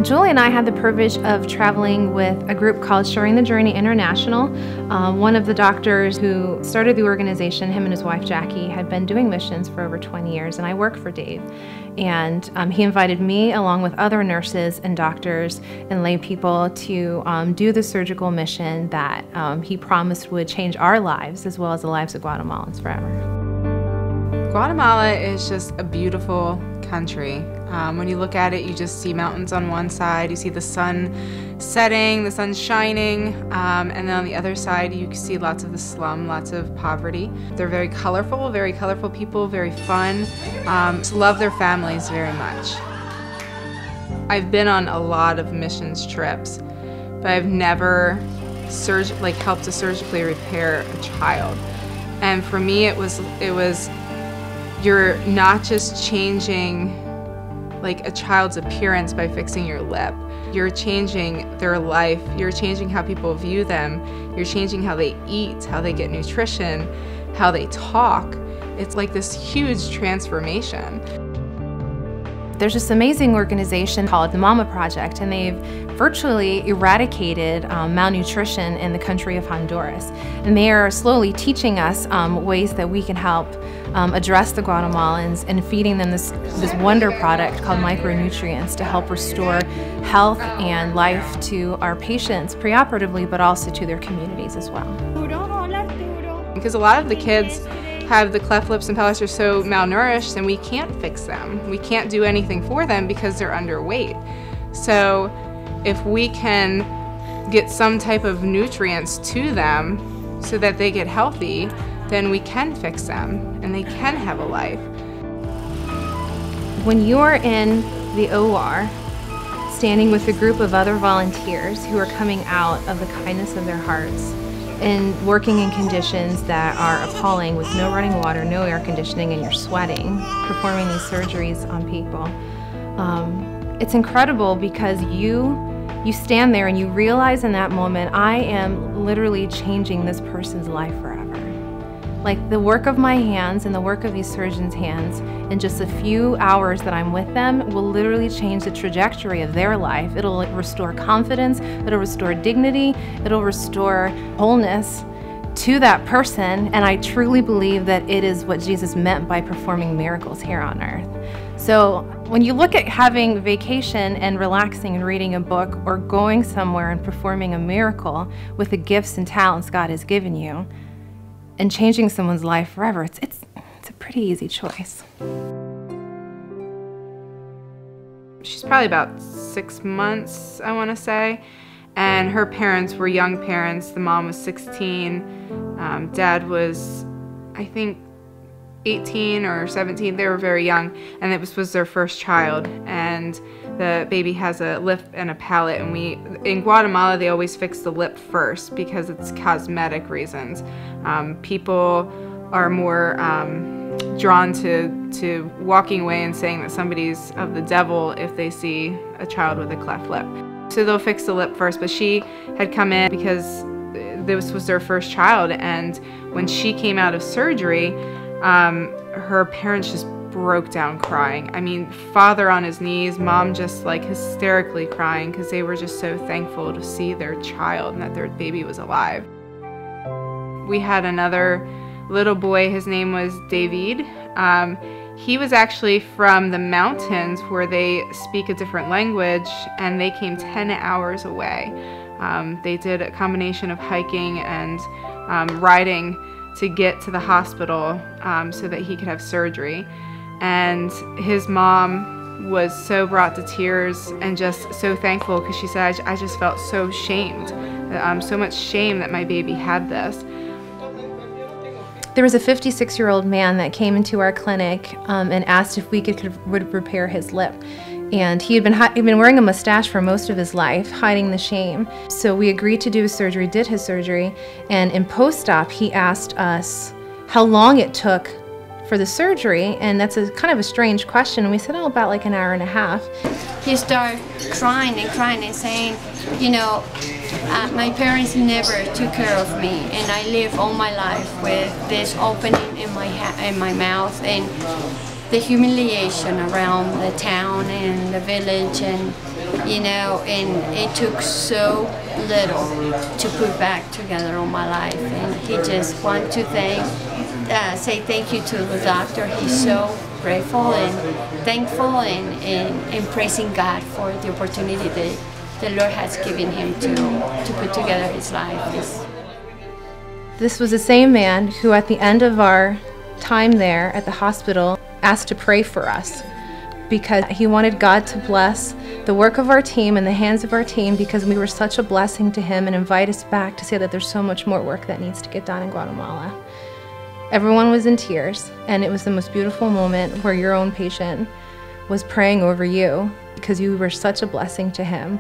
Julie and I had the privilege of traveling with a group called Sharing the Journey International. One of the doctors who started the organization, him and his wife Jackie, had been doing missions for over 20 years, and I work for Dave. And he invited me, along with other nurses and doctors and lay people, to do the surgical mission that he promised would change our lives as well as the lives of Guatemalans forever. Guatemala is just a beautiful country. When you look at it, you just see mountains on one side, you see the sun setting, the sun shining, and then on the other side you see lots of the slum, lots of poverty. They're very colorful people, very fun, love their families very much. I've been on a lot of missions trips, but I've never helped to surgically repair a child. And for me it was you're not just changing like a child's appearance by fixing your lip. You're changing their life. You're changing how people view them. You're changing how they eat, how they get nutrition, how they talk. It's like this huge transformation. There's this amazing organization called the Mama Project, and they've virtually eradicated malnutrition in the country of Honduras. And they are slowly teaching us ways that we can help address the Guatemalans and feeding them this wonder product called micronutrients to help restore health and life to our patients preoperatively, but also to their communities as well. Because a lot of the kids have the cleft lips and palates are so malnourished, and we can't fix them. We can't do anything for them because they're underweight. So if we can get some type of nutrients to them so that they get healthy, then we can fix them and they can have a life. When you're in the OR, standing with a group of other volunteers who are coming out of the kindness of their hearts and working in conditions that are appalling with no running water, no air conditioning, and you're sweating, performing these surgeries on people. It's incredible because you stand there and you realize in that moment, I am literally changing this person's life forever. Like the work of my hands and the work of these surgeons' hands in just a few hours that I'm with them will literally change the trajectory of their life. It'll restore confidence, it'll restore dignity, it'll restore wholeness to that person, and I truly believe that it is what Jesus meant by performing miracles here on earth. So when you look at having vacation and relaxing and reading a book, or going somewhere and performing a miracle with the gifts and talents God has given you, and changing someone's life forever, it's a pretty easy choice. She's probably about 6 months, I want to say, and her parents were young parents. The mom was 16, dad was, I think, 18 or 17. They were very young, and it was their first child, and the baby has a lip and a palate, and in Guatemala they always fix the lip first because it's cosmetic reasons. People are more drawn to walking away and saying that somebody's of the devil if they see a child with a cleft lip. So they'll fix the lip first, but she had come in because this was their first child, and when she came out of surgery, her parents just broke down crying. I mean, father on his knees, mom just like hysterically crying because they were just so thankful to see their child and that their baby was alive. We had another little boy, his name was David. He was actually from the mountains where they speak a different language, and they came 10 hours away. They did a combination of hiking and riding to get to the hospital so that he could have surgery. And his mom was so brought to tears and just so thankful because she said, I just felt so shamed, so much shame that my baby had this. There was a 56-year-old man that came into our clinic and asked if we would repair his lip. And he'd been wearing a mustache for most of his life, hiding the shame. So we agreed to do his surgery, did his surgery, and in post-op he asked us how long it took for the surgery, and that's kind of a strange question. And we said, oh, about like an hour and a half. He started crying and saying, you know, my parents never took care of me, and I live all my life with this opening in my mouth, and the humiliation around the town and the village, and you know, and it took so little to put back together on my life. And he just wanted to say thank you to the doctor. He's so grateful and thankful and praising God for the opportunity that the Lord has given him to put together his life. This was the same man who at the end of our time there at the hospital asked to pray for us because he wanted God to bless the work of our team and the hands of our team because we were such a blessing to him, and invite us back to say that there's so much more work that needs to get done in Guatemala. Everyone was in tears, and it was the most beautiful moment where your own patient was praying over you because you were such a blessing to him.